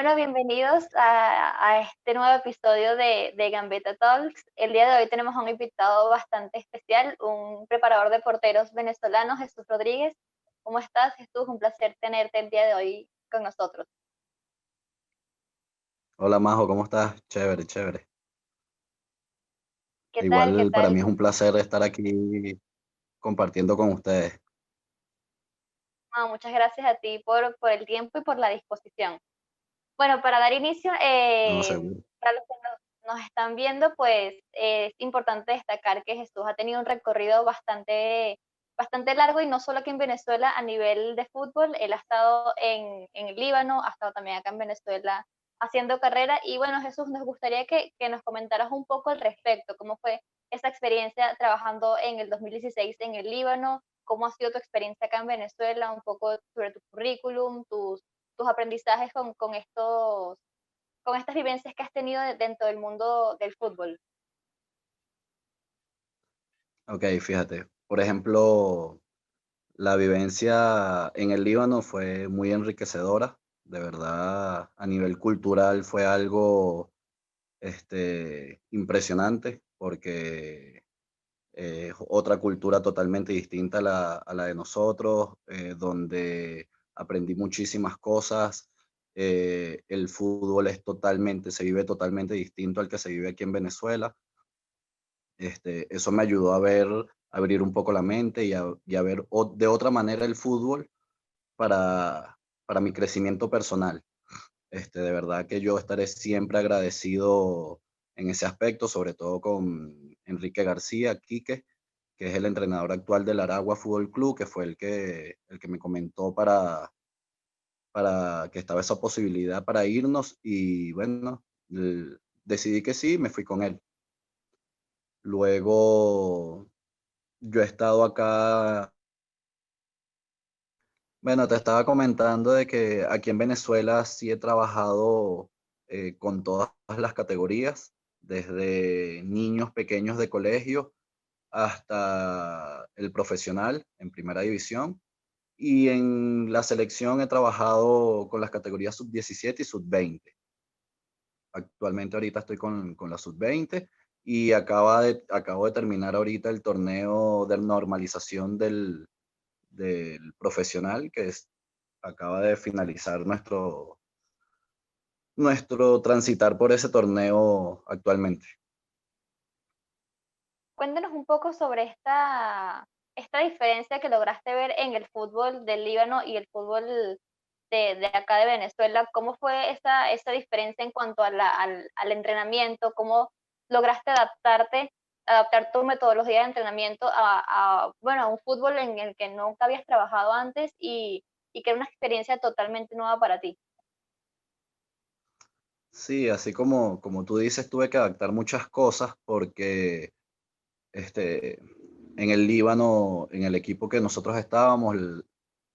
Bueno, bienvenidos a este nuevo episodio de Gambetta Talks. El día de hoy tenemos a un invitado bastante especial, un preparador de porteros venezolano, Jesús Rodríguez. ¿Cómo estás, Jesús? Un placer tenerte el día de hoy con nosotros. Hola Majo, ¿cómo estás? Chévere, chévere. ¿Qué tal? ¿Qué Igual para tal? mí es un placer estar aquí compartiendo con ustedes. Muchas gracias a ti por el tiempo y por la disposición. Bueno, para dar inicio, No, seguro. para los que nos están viendo, pues es importante destacar que Jesús ha tenido un recorrido bastante largo y no solo aquí en Venezuela a nivel de fútbol, él ha estado en el Líbano, ha estado también acá en Venezuela haciendo carrera. Y bueno, Jesús, nos gustaría que nos comentaras un poco al respecto, cómo fue esa experiencia trabajando en el 2016 en el Líbano, cómo ha sido tu experiencia acá en Venezuela, un poco sobre tu currículum, tus aprendizajes con estas vivencias que has tenido dentro del mundo del fútbol. Ok, fíjate. Por ejemplo, la vivencia en el Líbano fue muy enriquecedora. De verdad, a nivel cultural fue algo impresionante porque es otra cultura totalmente distinta a la de nosotros, donde aprendí muchísimas cosas. El fútbol se vive totalmente distinto al que se vive aquí en Venezuela. Eso me ayudó a abrir un poco la mente y a ver de otra manera el fútbol para, para mi crecimiento personal. De verdad que yo estaré siempre agradecido en ese aspecto, sobre todo con Enrique García, Quique, que es el entrenador actual del Aragua Fútbol Club, que fue el que me comentó para que estaba esa posibilidad para irnos y bueno, decidí que sí, me fui con él. Luego yo he estado acá, bueno, te estaba comentando de que aquí en Venezuela sí he trabajado con todas las categorías, desde niños pequeños de colegio hasta el profesional en primera división. Y en la selección he trabajado con las categorías sub 17 y sub 20. Actualmente ahorita estoy con la sub 20 y acabo de terminar ahorita el torneo de normalización del profesional, acaba de finalizar nuestro transitar por ese torneo actualmente. Cuéntanos un poco sobre esta diferencia que lograste ver en el fútbol del Líbano y el fútbol de acá de Venezuela. ¿Cómo fue esa diferencia en cuanto al entrenamiento? ¿Cómo lograste adaptar tu metodología de entrenamiento bueno, a un fútbol en el que nunca habías trabajado antes y que era una experiencia totalmente nueva para ti? Sí, así como tú dices, tuve que adaptar muchas cosas porque este, en el Líbano, en el equipo que nosotros estábamos,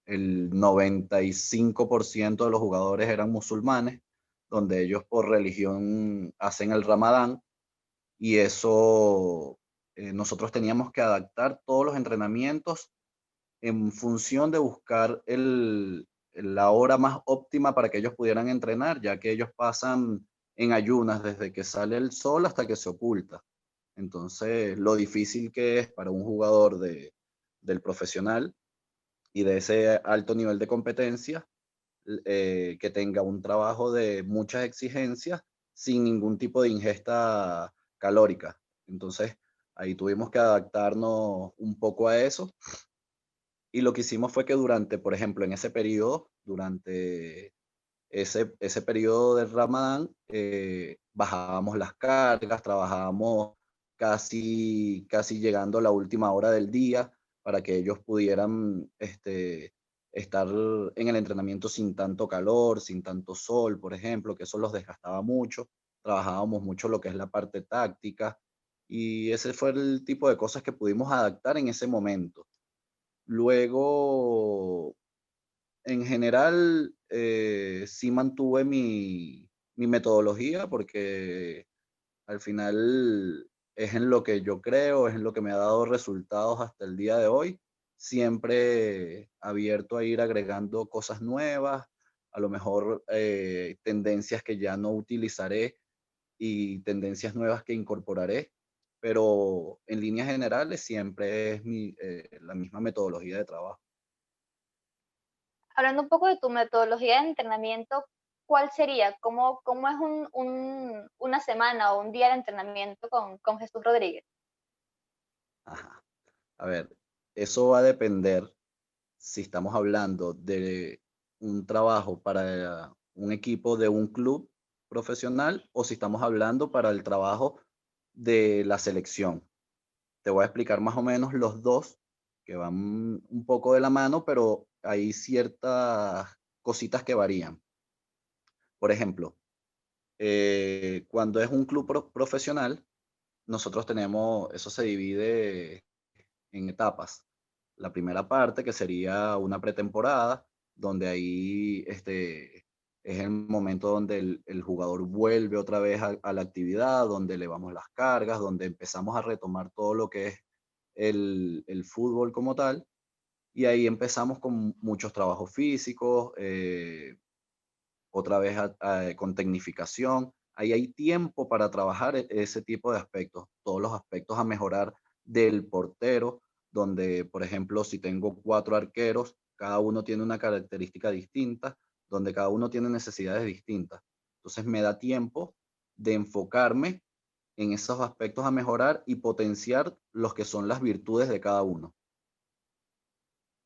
el 95% de los jugadores eran musulmanes, donde ellos por religión hacen el Ramadán y eso nosotros teníamos que adaptar todos los entrenamientos en función de buscar la hora más óptima para que ellos pudieran entrenar, ya que ellos pasan en ayunas desde que sale el sol hasta que se oculta. Entonces, lo difícil que es para un jugador del profesional y de ese alto nivel de competencia, que tenga un trabajo de muchas exigencias sin ningún tipo de ingesta calórica. Entonces, ahí tuvimos que adaptarnos un poco a eso y lo que hicimos fue que durante, por ejemplo, en ese periodo, durante ese periodo del Ramadán, bajábamos las cargas, trabajábamos casi llegando a la última hora del día para que ellos pudieran estar en el entrenamiento sin tanto calor, sin tanto sol, por ejemplo, que eso los desgastaba mucho. Trabajábamos mucho lo que es la parte táctica y ese fue el tipo de cosas que pudimos adaptar en ese momento. Luego, en general, sí mantuve mi metodología porque al final es en lo que yo creo, es en lo que me ha dado resultados hasta el día de hoy. Siempre abierto a ir agregando cosas nuevas, a lo mejor tendencias que ya no utilizaré y tendencias nuevas que incorporaré, pero en líneas generales siempre es la misma metodología de trabajo. Hablando un poco de tu metodología de entrenamiento, ¿cuál sería? ¿Cómo es una semana o un día de entrenamiento con Jesús Rodríguez? Ajá. A ver, eso va a depender si estamos hablando de un trabajo para un equipo de un club profesional o si estamos hablando para el trabajo de la selección. Te voy a explicar más o menos los dos, que van un poco de la mano, pero hay ciertas cositas que varían. Por ejemplo, cuando es un club profesional, nosotros tenemos, eso se divide en etapas. La primera parte, que sería una pretemporada, donde ahí es el momento donde el jugador vuelve otra vez a la actividad, donde elevamos las cargas, donde empezamos a retomar todo lo que es el fútbol como tal. Y ahí empezamos con muchos trabajos físicos, otra vez con tecnificación. Ahí hay tiempo para trabajar ese tipo de aspectos, todos los aspectos a mejorar del portero, donde, por ejemplo, si tengo 4 arqueros, cada uno tiene una característica distinta, donde cada uno tiene necesidades distintas. Entonces me da tiempo de enfocarme en esos aspectos a mejorar y potenciar los que son las virtudes de cada uno.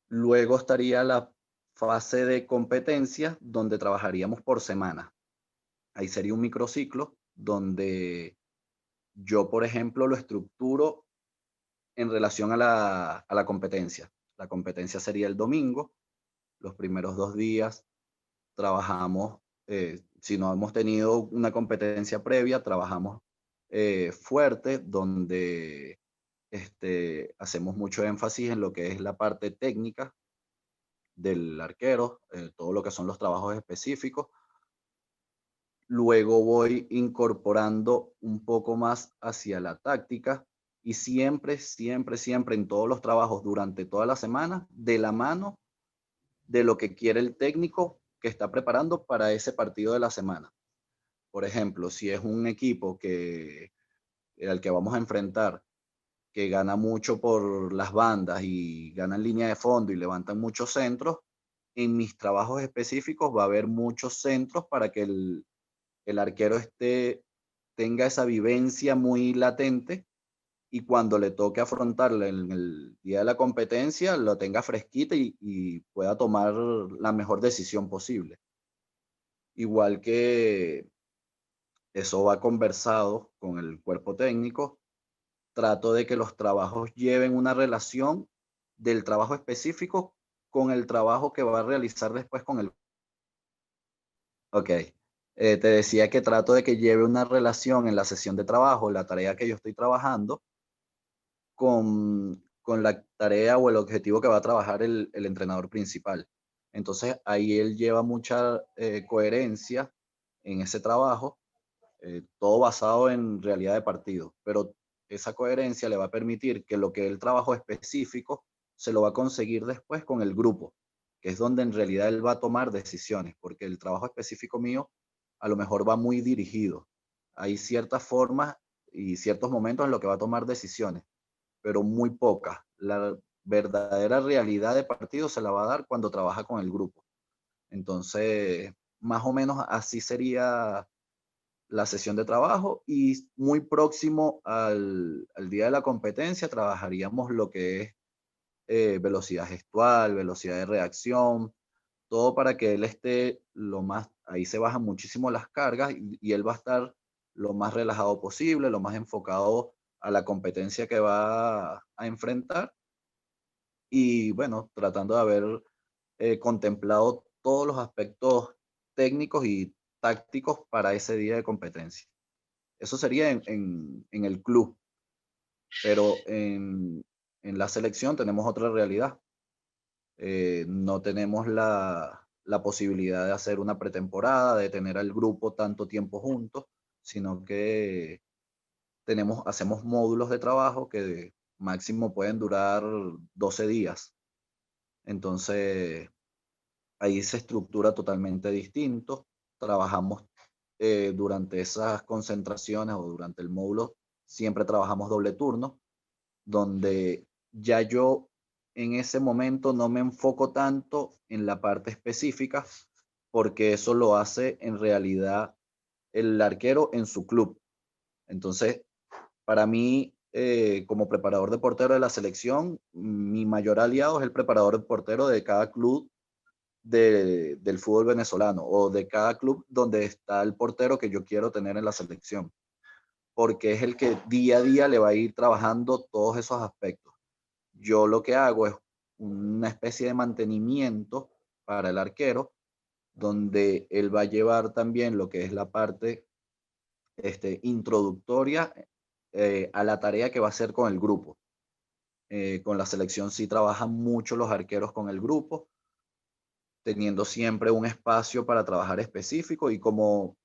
Luego estaría la fase de competencia, donde trabajaríamos por semana. Ahí sería un microciclo donde yo, por ejemplo, lo estructuro en relación a la competencia. La competencia sería el domingo. Los primeros 2 días trabajamos, si no hemos tenido una competencia previa, trabajamos fuerte, donde hacemos mucho énfasis en lo que es la parte técnica del arquero, todo lo que son los trabajos específicos. Luego voy incorporando un poco más hacia la táctica y siempre, siempre, siempre en todos los trabajos durante toda la semana, de la mano de lo que quiere el técnico que está preparando para ese partido de la semana. Por ejemplo, si es un equipo al que vamos a enfrentar, que gana mucho por las bandas y gana en línea de fondo y levantan muchos centros, en mis trabajos específicos va a haber muchos centros para que el arquero tenga esa vivencia muy latente y cuando le toque afrontarla en el día de la competencia, lo tenga fresquita y pueda tomar la mejor decisión posible. Igual que eso va conversado con el cuerpo técnico, trato de que los trabajos lleven una relación del trabajo específico con el trabajo que va a realizar después con el. Ok. Te decía que trato de que lleve una relación en la sesión de trabajo, la tarea que yo estoy trabajando, con la tarea o el objetivo que va a trabajar el entrenador principal. Entonces ahí él lleva mucha coherencia en ese trabajo, todo basado en realidad de partido, pero esa coherencia le va a permitir que lo que él trabajó específico se lo va a conseguir después con el grupo, que es donde en realidad él va a tomar decisiones, porque el trabajo específico mío a lo mejor va muy dirigido. Hay ciertas formas y ciertos momentos en los que va a tomar decisiones, pero muy pocas. La verdadera realidad de partido se la va a dar cuando trabaja con el grupo. Entonces, más o menos así sería la sesión de trabajo y muy próximo al día de la competencia trabajaríamos lo que es velocidad gestual, velocidad de reacción, todo para que él esté lo más, ahí se bajan muchísimo las cargas y él va a estar lo más relajado posible, lo más enfocado a la competencia que va a enfrentar y bueno, tratando de haber contemplado todos los aspectos técnicos y tácticos para ese día de competencia. Eso sería en el club, pero en la selección tenemos otra realidad. No tenemos la posibilidad de hacer una pretemporada, de tener al grupo tanto tiempo juntos, sino que hacemos módulos de trabajo que máximo pueden durar 12 días. Entonces, ahí se estructura totalmente distinto. Trabajamos durante esas concentraciones o durante el módulo, siempre trabajamos doble turno, donde ya yo en ese momento no me enfoco tanto en la parte específica, porque eso lo hace en realidad el arquero en su club. Entonces, para mí, como preparador de portero de la selección, mi mayor aliado es el preparador de portero de cada club del fútbol venezolano o de cada club donde está el portero que yo quiero tener en la selección, porque es el que día a día le va a ir trabajando todos esos aspectos. Yo lo que hago es una especie de mantenimiento para el arquero, donde él va a llevar también lo que es la parte introductoria a la tarea que va a hacer con el grupo. Con la selección sí trabajan mucho los arqueros con el grupo, teniendo siempre un espacio para trabajar específico y como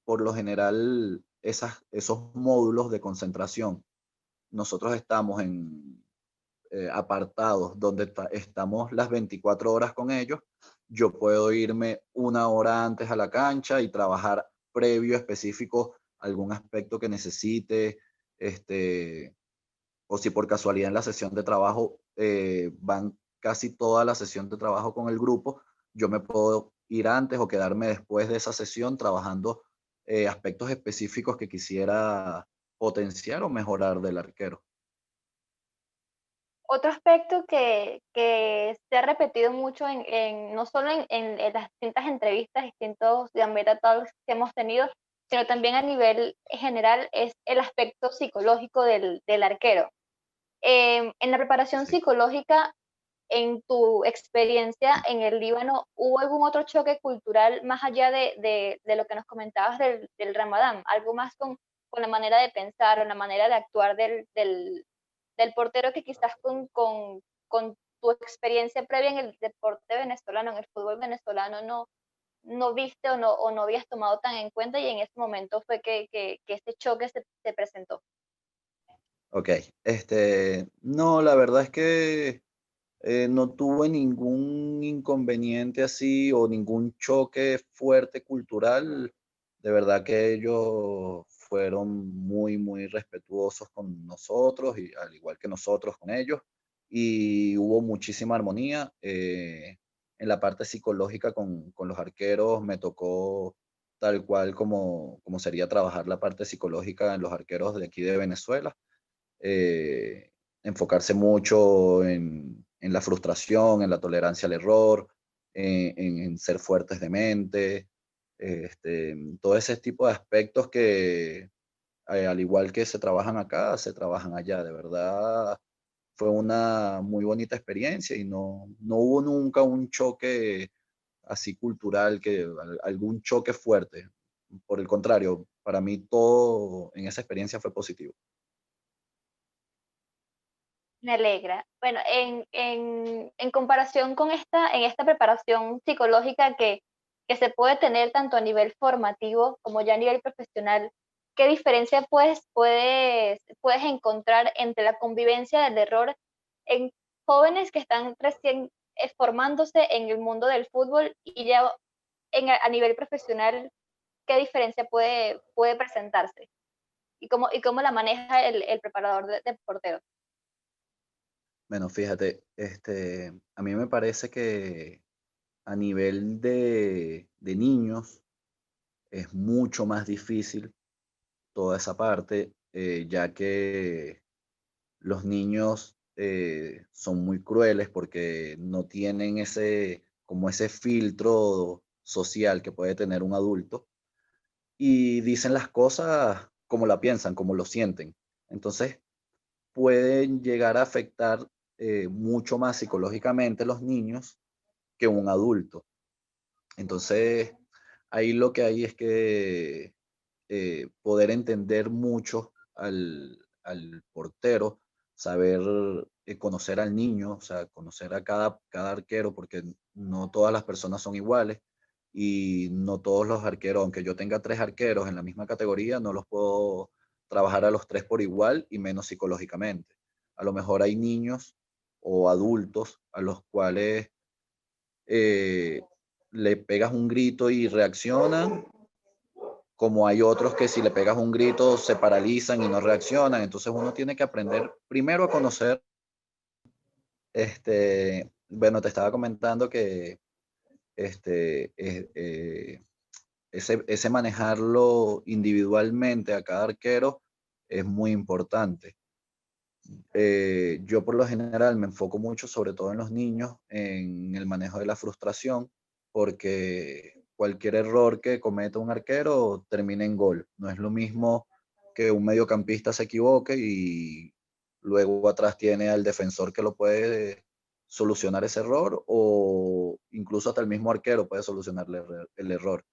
por lo general esos módulos de concentración, nosotros estamos en apartados donde estamos las 24 horas con ellos, yo puedo irme una hora antes a la cancha y trabajar previo específico algún aspecto que necesite, este, o si por casualidad en la sesión de trabajo van casi toda la sesión de trabajo con el grupo, yo me puedo ir antes o quedarme después de esa sesión trabajando aspectos específicos que quisiera potenciar o mejorar del arquero. Otro aspecto que se ha repetido mucho no solo en las distintas entrevistas, distintos Gambetta Talks que hemos tenido, sino también a nivel general, es el aspecto psicológico del arquero. En la preparación Sí. psicológica, en tu experiencia en el Líbano, ¿hubo algún otro choque cultural más allá de lo que nos comentabas del Ramadán? ¿Algo más con la manera de pensar o la manera de actuar del portero que quizás con tu experiencia previa en el deporte venezolano, en el fútbol venezolano, no viste o no habías tomado tan en cuenta y en ese momento fue que este choque se presentó? Ok, no, la verdad es que no tuve ningún inconveniente así o ningún choque fuerte cultural. De verdad que ellos fueron muy, muy respetuosos con nosotros y al igual que nosotros con ellos. Y hubo muchísima armonía. En la parte psicológica con los arqueros me tocó tal cual como sería trabajar la parte psicológica en los arqueros de aquí de Venezuela, enfocarse mucho en la frustración, en la tolerancia al error, en ser fuertes de mente, todo ese tipo de aspectos que, al igual que se trabajan acá, se trabajan allá. De verdad, fue una muy bonita experiencia y no hubo nunca un choque así cultural, algún choque fuerte. Por el contrario, para mí todo en esa experiencia fue positivo. Me alegra. Bueno, en comparación con en esta preparación psicológica que se puede tener tanto a nivel formativo como ya a nivel profesional, ¿qué diferencia puedes encontrar entre la convivencia del error en jóvenes que están recién formándose en el mundo del fútbol y ya a nivel profesional, qué diferencia puede presentarse? Y cómo la maneja el preparador de porteros? Bueno, fíjate, a mí me parece que a nivel de niños es mucho más difícil toda esa parte, ya que los niños son muy crueles porque no tienen como ese filtro social que puede tener un adulto y dicen las cosas como la piensan, como lo sienten. Entonces, pueden llegar a afectar mucho más psicológicamente los niños que un adulto. Entonces, ahí lo que hay es que poder entender mucho al portero, saber conocer al niño, o sea, conocer a cada arquero, porque no todas las personas son iguales y no todos los arqueros, aunque yo tenga tres arqueros en la misma categoría, no los puedo trabajar a los tres por igual y menos psicológicamente. A lo mejor hay niños o adultos a los cuales le pegas un grito y reaccionan, como hay otros que si le pegas un grito se paralizan y no reaccionan. Entonces uno tiene que aprender primero a conocer, bueno, te estaba comentando que este, ese manejarlo individualmente a cada arquero es muy importante. Yo por lo general me enfoco mucho, sobre todo en los niños, en el manejo de la frustración, porque cualquier error que cometa un arquero termina en gol. No es lo mismo que un mediocampista se equivoque y luego atrás tiene al defensor que lo puede solucionar ese error, o incluso hasta el mismo arquero puede solucionar el error.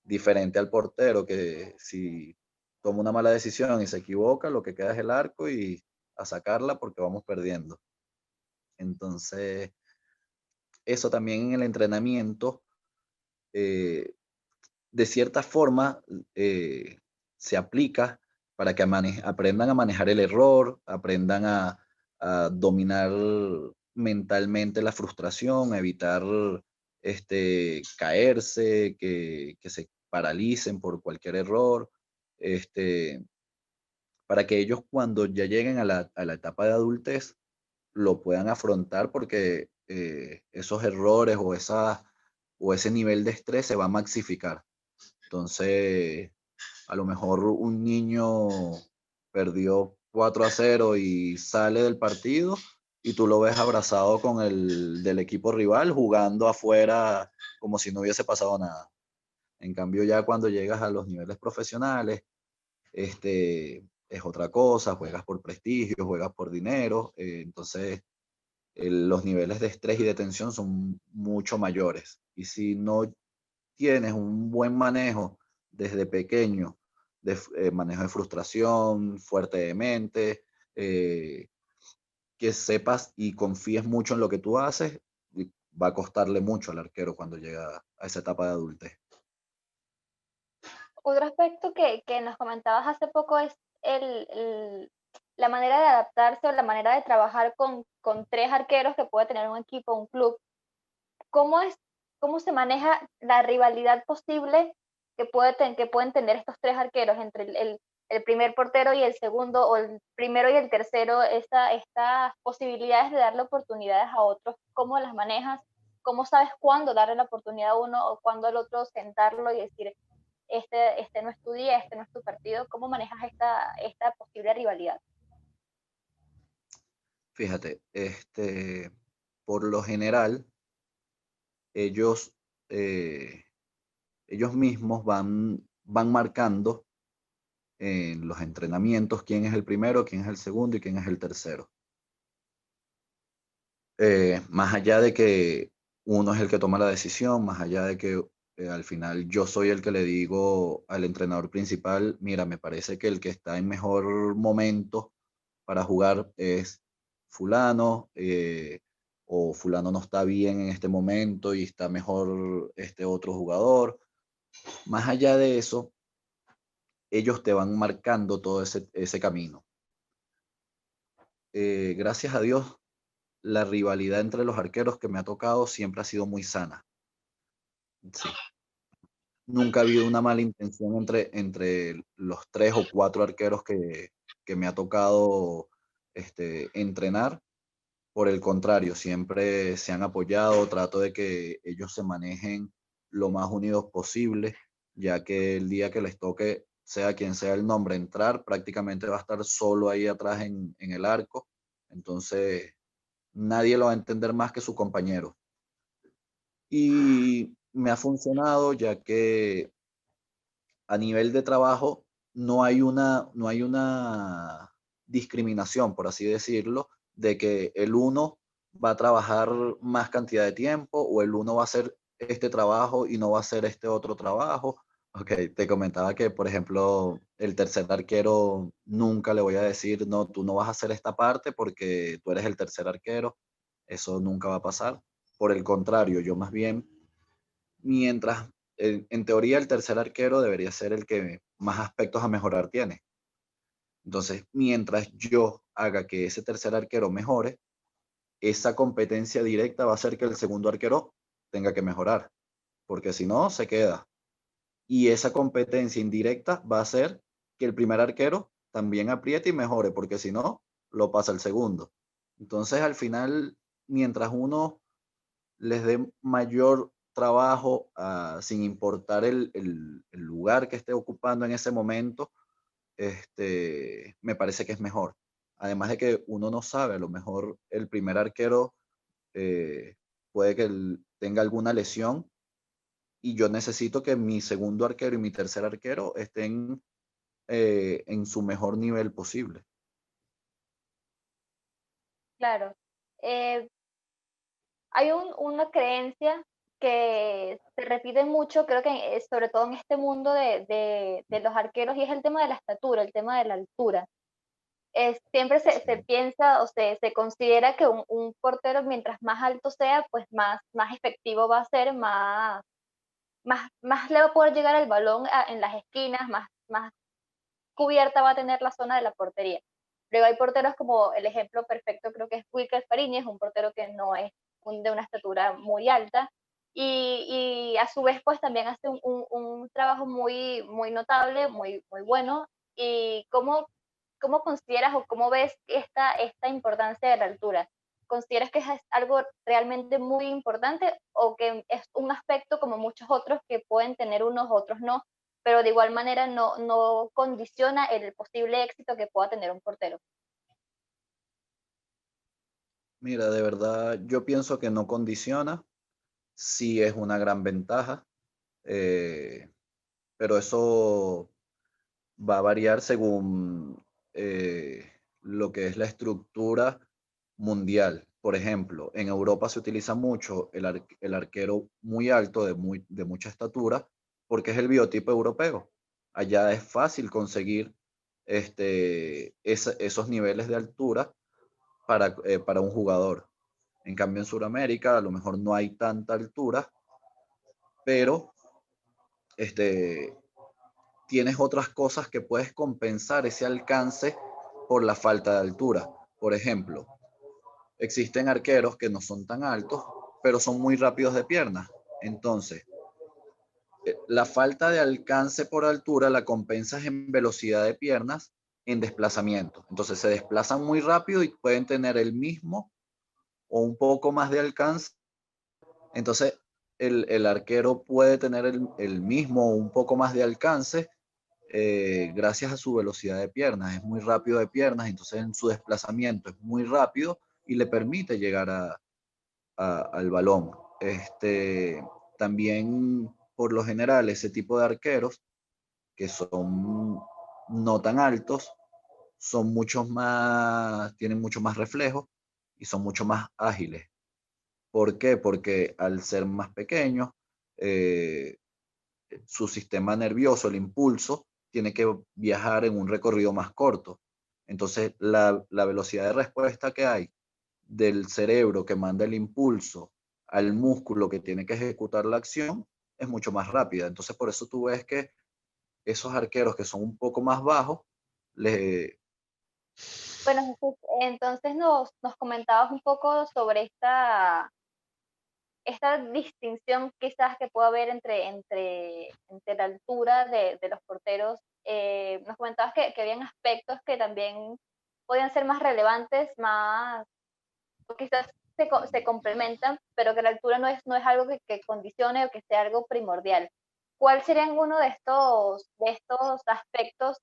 Diferente al portero, que si toma una mala decisión y se equivoca, lo que queda es el arco y a sacarla porque vamos perdiendo. Entonces, eso también en el entrenamiento, eh, de cierta forma, se aplica para que aprendan a manejar el error, aprendan a dominar mentalmente la frustración, a evitar caerse, que se paralicen por cualquier error, este, para que ellos cuando ya lleguen a la etapa de adultez lo puedan afrontar porque esos errores o ese nivel de estrés se va a maxificar. Entonces, a lo mejor un niño perdió 4-0 y sale del partido y tú lo ves abrazado con el del equipo rival jugando afuera como si no hubiese pasado nada. En cambio, ya cuando llegas a los niveles profesionales, es otra cosa, juegas por prestigio, juegas por dinero, entonces los niveles de estrés y de tensión son mucho mayores. Y si no tienes un buen manejo desde pequeño, de manejo de frustración, fuerte de mente, que sepas y confíes mucho en lo que tú haces, va a costarle mucho al arquero cuando llega a esa etapa de adultez. Otro aspecto que nos comentabas hace poco es la manera de adaptarse o la manera de trabajar con tres arqueros que puede tener un equipo, un club. ¿Cómo es, cómo se maneja la rivalidad posible que pueden tener estos tres arqueros entre el primer portero y el segundo, o el primero y el tercero, estas posibilidades de darle oportunidades a otros? ¿Cómo las manejas? ¿Cómo sabes cuándo darle la oportunidad a uno o cuándo al otro sentarlo y decir, este no es tu día, este no es tu partido? ¿Cómo manejas esta posible rivalidad? Fíjate, por lo general, ellos, eh, ellos mismos van marcando en los entrenamientos quién es el primero, quién es el segundo y quién es el tercero. Más allá de que uno es el que toma la decisión, más allá de que al final yo soy el que le digo al entrenador principal, mira, me parece que el que está en mejor momento para jugar es fulano, o fulano no está bien en este momento y está mejor este otro jugador. Más allá de eso, ellos te van marcando todo ese camino. Gracias a Dios, la rivalidad entre los arqueros que me ha tocado siempre ha sido muy sana. Sí. Nunca ha habido una mala intención entre los 3 o 4 arqueros que me ha tocado entrenar. Por el contrario, siempre se han apoyado, trato de que ellos se manejen lo más unidos posible, ya que el día que les toque, sea quien sea el nombre, entrar, prácticamente va a estar solo ahí atrás en el arco. Entonces, nadie lo va a entender más que su compañero. Y me ha funcionado ya que a nivel de trabajo no hay una discriminación, por así decirlo, de que el uno va a trabajar más cantidad de tiempo o el uno va a hacer este trabajo y no va a hacer este otro trabajo. Ok, te comentaba que, por ejemplo, el tercer arquero nunca le voy a decir, no, tú no vas a hacer esta parte porque tú eres el tercer arquero. Eso nunca va a pasar. Por el contrario, yo más bien, mientras en teoría el tercer arquero debería ser el que más aspectos a mejorar tiene. Entonces, mientras yo haga que ese tercer arquero mejore, esa competencia directa va a hacer que el segundo arquero tenga que mejorar. porque si no, se queda. Y esa competencia indirecta va a hacer que el primer arquero también apriete y mejore, porque si no, lo pasa el segundo. Entonces, al final, mientras uno les dé mayor trabajo, sin importar el lugar que esté ocupando en ese momento, me parece que es mejor. Además de que uno no sabe, a lo mejor el primer arquero puede que tenga alguna lesión y yo necesito que mi segundo arquero y mi tercer arquero estén en su mejor nivel posible. Claro. Eh, Hay una creencia que se repite mucho, creo que sobre todo en este mundo de los arqueros, y es el tema de la estatura, el tema de la altura. Siempre se Sí. piensa o se considera que un portero, mientras más alto sea, pues más efectivo va a ser, más le va a poder llegar al balón en las esquinas, más cubierta va a tener la zona de la portería. Luego hay porteros como el ejemplo perfecto, creo que es Wilker Fariñez, un portero que no es de una estatura muy alta, y a su vez pues también hace un trabajo muy notable, muy bueno. ¿Y cómo consideras o cómo ves esta importancia de la altura? ¿Consideras que es algo realmente muy importante o que es un aspecto como muchos otros que pueden tener unos, otros no, pero de igual manera no condiciona el posible éxito que pueda tener un portero? Mira, de verdad, yo pienso que no condiciona, sí es una gran ventaja, eh, pero eso va a variar según lo que es la estructura mundial. Por ejemplo, en Europa se utiliza mucho el arquero muy alto, de mucha estatura, porque es el biotipo europeo. Allá es fácil conseguir esos niveles de altura para un jugador. En cambio, en Sudamérica a lo mejor no hay tanta altura, pero este, tienes otras cosas que puedes compensar ese alcance por la falta de altura. Por ejemplo, existen arqueros que no son tan altos, pero son muy rápidos de piernas. Entonces, la falta de alcance por altura la compensas en velocidad de piernas, en desplazamiento. Entonces, se desplazan muy rápido y pueden tener el mismo o un poco más de alcance. Entonces, el arquero puede tener el mismo o un poco más de alcance gracias a su velocidad de piernas. Es muy rápido de piernas, entonces en su desplazamiento es muy rápido y le permite llegar al balón. También, por lo general, ese tipo de arqueros que son no tan altos, son muchos más, tienen mucho más reflejos y son mucho más ágiles. ¿Por qué? Porque al ser más pequeños, eh, su sistema nervioso, el impulso, tiene que viajar en un recorrido más corto. Entonces, la velocidad de respuesta que hay del cerebro que manda el impulso al músculo que tiene que ejecutar la acción es mucho más rápida. Entonces, por eso tú ves que esos arqueros que son un poco más bajos, le, Bueno, Jesús, entonces nos comentabas un poco sobre esta distinción quizás que puede haber entre la altura de los porteros. Nos comentabas que habían aspectos que también podían ser más relevantes, o quizás se complementan, pero que la altura no es algo que condicione o que sea algo primordial. ¿Cuál sería uno de estos aspectos,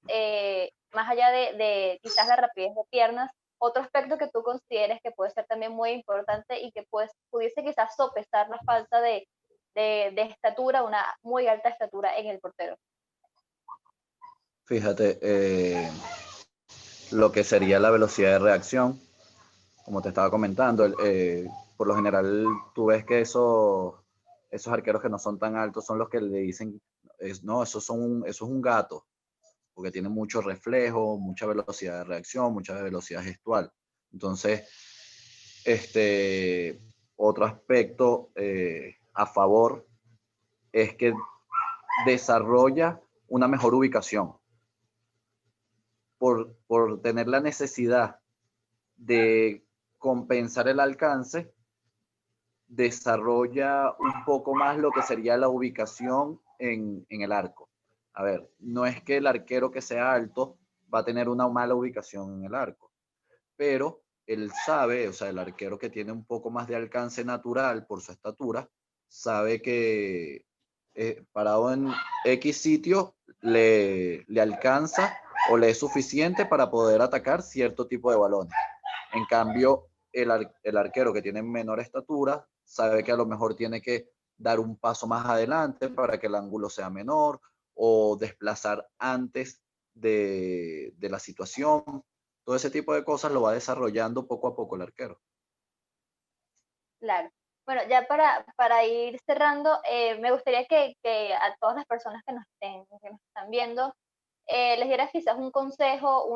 más allá de quizás la rapidez de piernas, otro aspecto que tú consideres que puede ser también muy importante y que pudiese quizás sopesar la falta de estatura, una muy alta estatura en el portero? fíjate, lo que sería la velocidad de reacción, como te estaba comentando, por lo general tú ves que esos arqueros que no son tan altos son los que le dicen, no, eso es un gato, porque tiene mucho reflejo, mucha velocidad de reacción, mucha velocidad gestual. Entonces, otro aspecto a favor es que desarrolla una mejor ubicación. Por tener la necesidad de compensar el alcance, desarrolla un poco más lo que sería la ubicación en el arco. A ver, no es que el arquero que sea alto va a tener una mala ubicación en el arco, pero él sabe, o sea, el arquero que tiene un poco más de alcance natural por su estatura, sabe que parado en X sitio le alcanza o le es suficiente para poder atacar cierto tipo de balones. En cambio, el arquero que tiene menor estatura sabe que a lo mejor tiene que dar un paso más adelante para que el ángulo sea menor o desplazar antes de la situación. Todo ese tipo de cosas lo va desarrollando poco a poco el arquero. Claro. Bueno, ya para ir cerrando, me gustaría que a todas las personas que nos están viendo, les dieras quizás un consejo,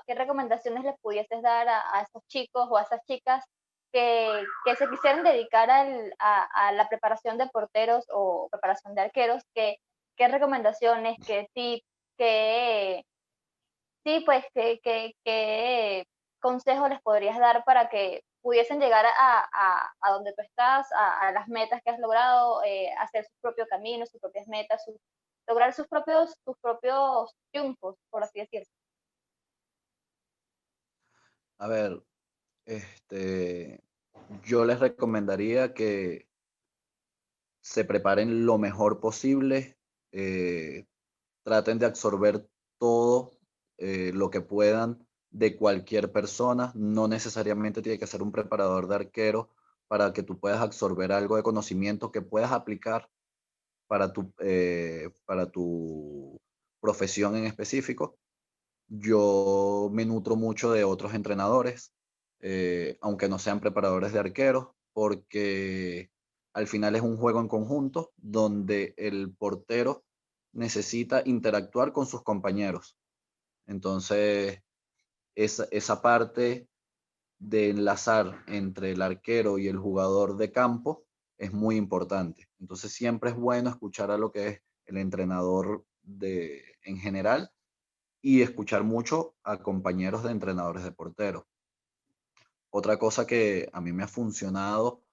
qué recomendaciones les pudieses dar a esos chicos o a esas chicas que se quisieran dedicar a la preparación de porteros o preparación de arqueros, qué recomendaciones, qué tips, qué, sí, pues, qué consejo les podrías dar para que pudiesen llegar a donde tú estás, a las metas que has logrado, hacer su propio camino, sus propias metas, lograr sus propios triunfos, por así decirlo. A ver, yo les recomendaría que se preparen lo mejor posible, eh, traten de absorber todo lo que puedan de cualquier persona. No necesariamente tiene que ser un preparador de arquero para que tú puedas absorber algo de conocimiento que puedas aplicar para tu profesión en específico. Yo me nutro mucho de otros entrenadores, aunque no sean preparadores de arqueros, porque al final es un juego en conjunto donde el portero necesita interactuar con sus compañeros. Entonces, esa parte de enlazar entre el arquero y el jugador de campo es muy importante. Entonces, siempre es bueno escuchar a lo que es el entrenador en general y escuchar mucho a compañeros de entrenadores de porteros. Otra cosa que a mí me ha funcionado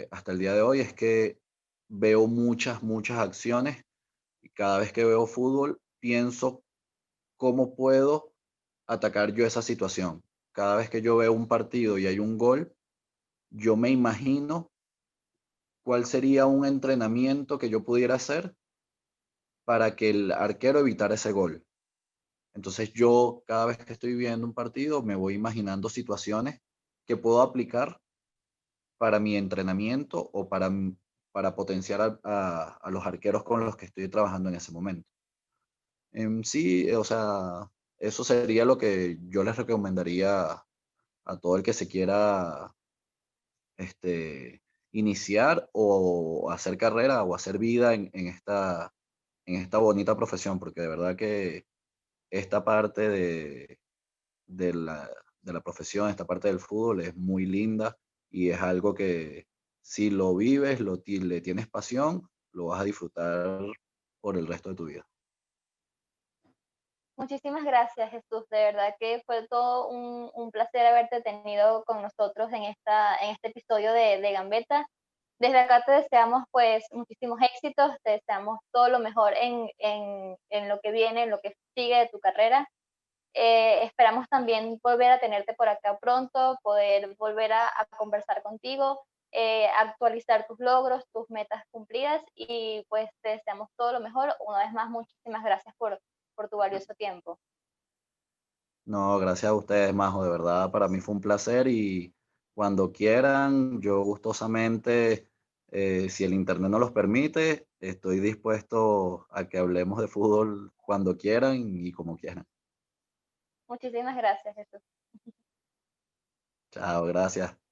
hasta el día de hoy es que veo muchas acciones y cada vez que veo fútbol pienso cómo puedo atacar yo esa situación. Cada vez que yo veo un partido y hay un gol, yo me imagino cuál sería un entrenamiento que yo pudiera hacer para que el arquero evitara ese gol. Entonces yo cada vez que estoy viendo un partido me voy imaginando situaciones que puedo aplicar para mi entrenamiento o para potenciar a los arqueros con los que estoy trabajando en ese momento. En sí, o sea, eso sería lo que yo les recomendaría a todo el que se quiera este, iniciar o hacer carrera o hacer vida en esta bonita profesión, porque de verdad que esta parte de la, de la profesión, esta parte del fútbol es muy linda y es algo que si lo vives, le tienes pasión, lo vas a disfrutar por el resto de tu vida. Muchísimas gracias, Jesús. De verdad que fue todo un placer haberte tenido con nosotros en este episodio de Gambetta. Desde acá te deseamos pues muchísimos éxitos, te deseamos todo lo mejor en lo que viene, en lo que sigue de tu carrera. Esperamos también volver a tenerte por acá pronto, poder volver a conversar contigo, actualizar tus logros, tus metas cumplidas y pues te deseamos todo lo mejor. Una vez más, muchísimas gracias por tu valioso tiempo. No, gracias a ustedes, Majo, de verdad para mí fue un placer y cuando quieran, yo gustosamente, si el internet no los permite, estoy dispuesto a que hablemos de fútbol cuando quieran y como quieran. Muchísimas gracias, Jesús. Chao, gracias.